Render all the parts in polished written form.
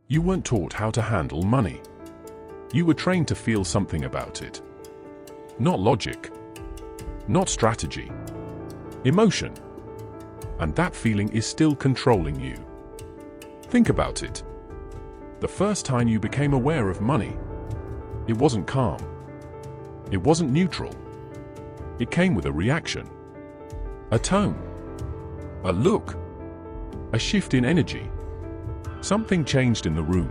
You weren't taught how to handle money. You were trained to feel something about it. Not logic. Not strategy. Emotion. And that feeling is still controlling you. Think about it. The first time you became aware of money, it wasn't calm. It wasn't neutral. It came with a reaction. A tone. A look. A shift in energy. Something changed in the room.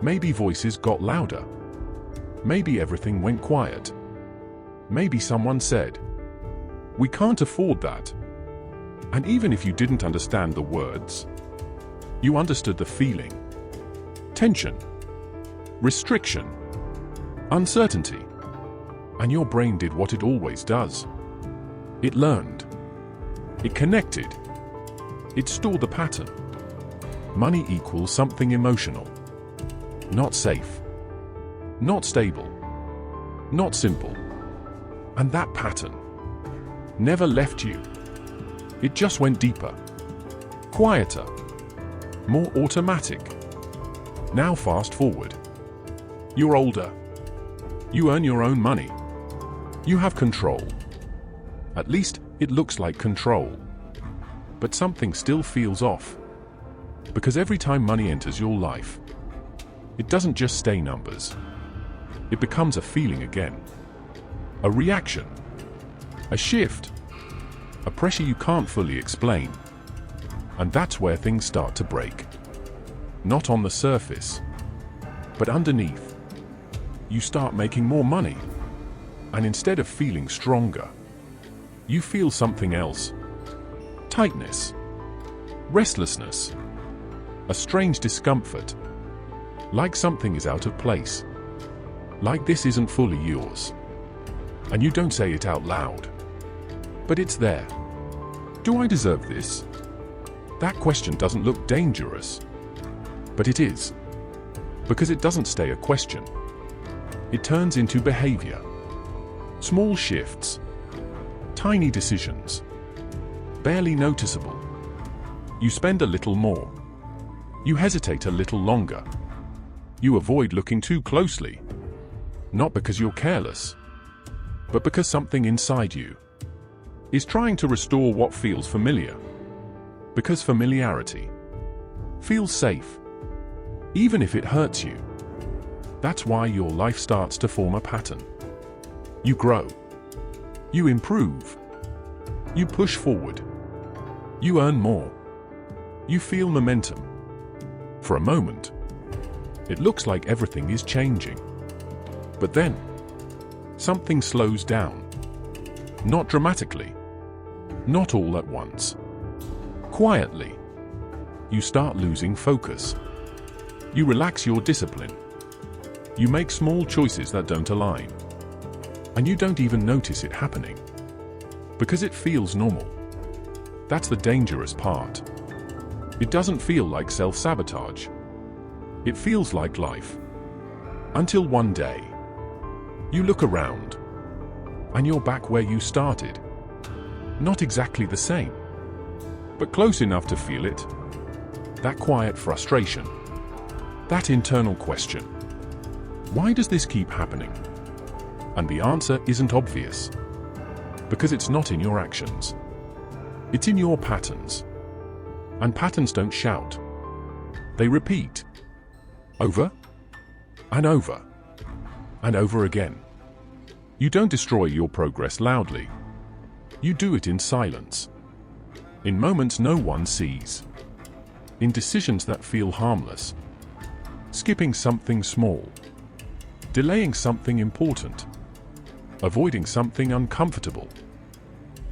Maybe voices got louder. Maybe everything went quiet. Maybe someone said, "We can't afford that." And even if you didn't understand the words, you understood the feeling. Tension. Restriction. Uncertainty. And your brain did what it always does. It learned. It connected. It stored the pattern. Money equals something emotional. Not safe. Not stable. Not simple. And that pattern never left you. It just went deeper. Quieter. More automatic. Now fast forward. You're older. You earn your own money. You have control. At least it looks like control. But something still feels off. Because every time money enters your life, it doesn't just stay numbers. It becomes a feeling again. A reaction. A shift. A pressure you can't fully explain. And that's where things start to break. Not on the surface, but underneath. You start making more money. And instead of feeling stronger, you feel something else. Tightness. Restlessness. A strange discomfort. Like something is out of place. Like this isn't fully yours. And you don't say it out loud. But it's there. Do I deserve this? That question doesn't look dangerous. But it is. Because it doesn't stay a question. It turns into behavior. Small shifts. Tiny decisions. Barely noticeable. You spend a little more. You hesitate a little longer. You avoid looking too closely. Not because you're careless, but because something inside you is trying to restore what feels familiar. Because familiarity feels safe, even if it hurts you. That's why your life starts to form a pattern. You grow. You improve. You push forward. You earn more. You feel momentum. For a moment, it looks like everything is changing. But then, something slows down. Not dramatically. Not all at once. Quietly. You start losing focus. You relax your discipline. You make small choices that don't align. And you don't even notice it happening. Because it feels normal. That's the dangerous part. It doesn't feel like self-sabotage. It feels like life. Until one day, you look around, and you're back where you started. Not exactly the same, but close enough to feel it. That quiet frustration. That internal question. Why does this keep happening? And the answer isn't obvious. Because it's not in your actions. It's in your patterns. And patterns don't shout. They repeat. Over and over and over again. You don't destroy your progress loudly. You do it in silence. In moments no one sees. In decisions that feel harmless. Skipping something small. Delaying something important. Avoiding something uncomfortable.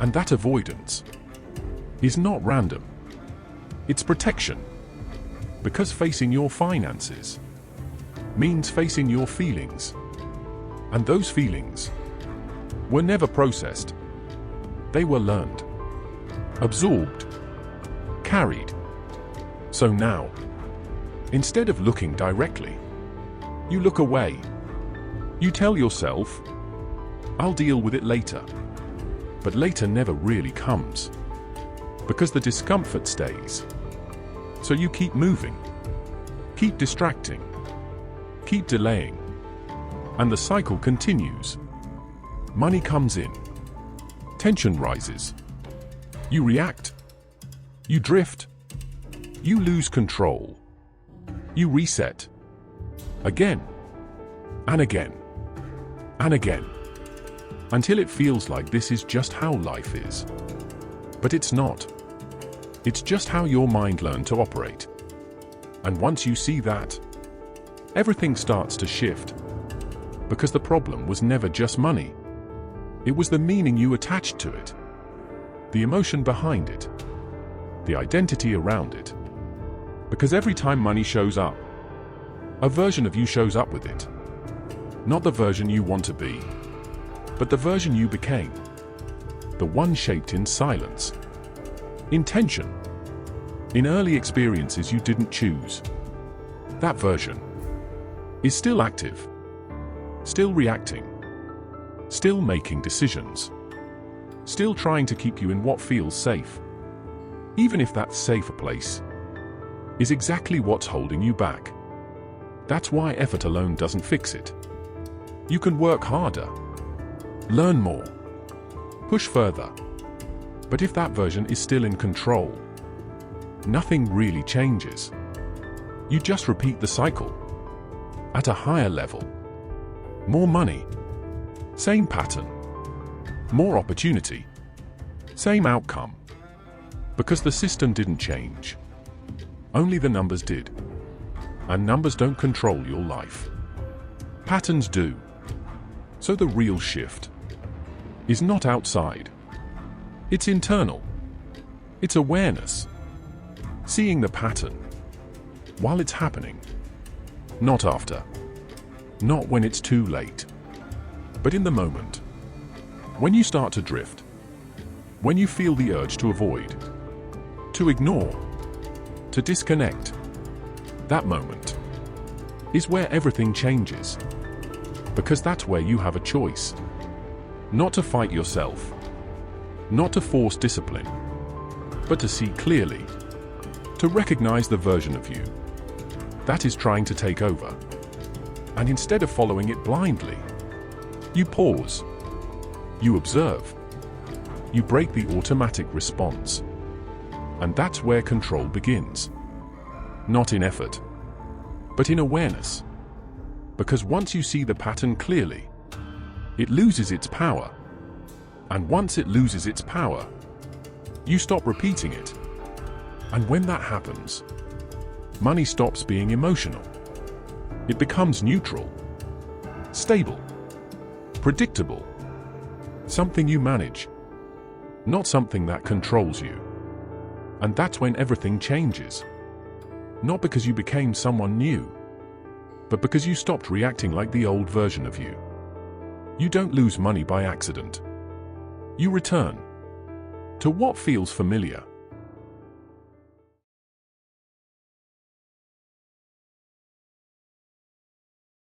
And that avoidance is not random. It's protection. Because facing your finances means facing your feelings. And those feelings were never processed. They were learned, absorbed, carried. So now, instead of looking directly, you look away. You tell yourself, I'll deal with it later. But later never really comes. Because the discomfort stays. So you keep moving. Keep distracting. Keep delaying. And the cycle continues. Money comes in. Tension rises. You react. You drift. You lose control. You reset. Again. And again. And again. Until it feels like this is just how life is. But it's not. It's just how your mind learned to operate. And once you see that, everything starts to shift. Because the problem was never just money. It was the meaning you attached to it. The emotion behind it. The identity around it. Because every time money shows up, a version of you shows up with it. Not the version you want to be, but the version you became. The one shaped in silence. In tension. In early experiences you didn't choose. That version is still active. Still reacting. Still making decisions. Still trying to keep you in what feels safe. Even if that safer place is exactly what's holding you back. That's why effort alone doesn't fix it. You can work harder. Learn more. Push further. But if that version is still in control, nothing really changes. You just repeat the cycle. At a higher level. More money. Same pattern. More opportunity. Same outcome. Because the system didn't change. Only the numbers did. And numbers don't control your life. Patterns do. So the real shift is not outside. It's internal. It's awareness. Seeing the pattern while it's happening. Not after. Not when it's too late. But in the moment. When you start to drift. When you feel the urge to avoid. To ignore. To disconnect. That moment is where everything changes. Because that's where you have a choice. Not to fight yourself. Not to force discipline. But to see clearly. To recognize the version of you that is trying to take over. And instead of following it blindly, you pause. You observe. You break the automatic response. And that's where control begins. Not in effort, but in awareness. Because once you see the pattern clearly, it loses its power. And once it loses its power, you stop repeating it. And when that happens, money stops being emotional. It becomes neutral, stable, predictable, something you manage, not something that controls you. And that's when everything changes. Not because you became someone new, but because you stopped reacting like the old version of you. You don't lose money by accident. You return to what feels familiar.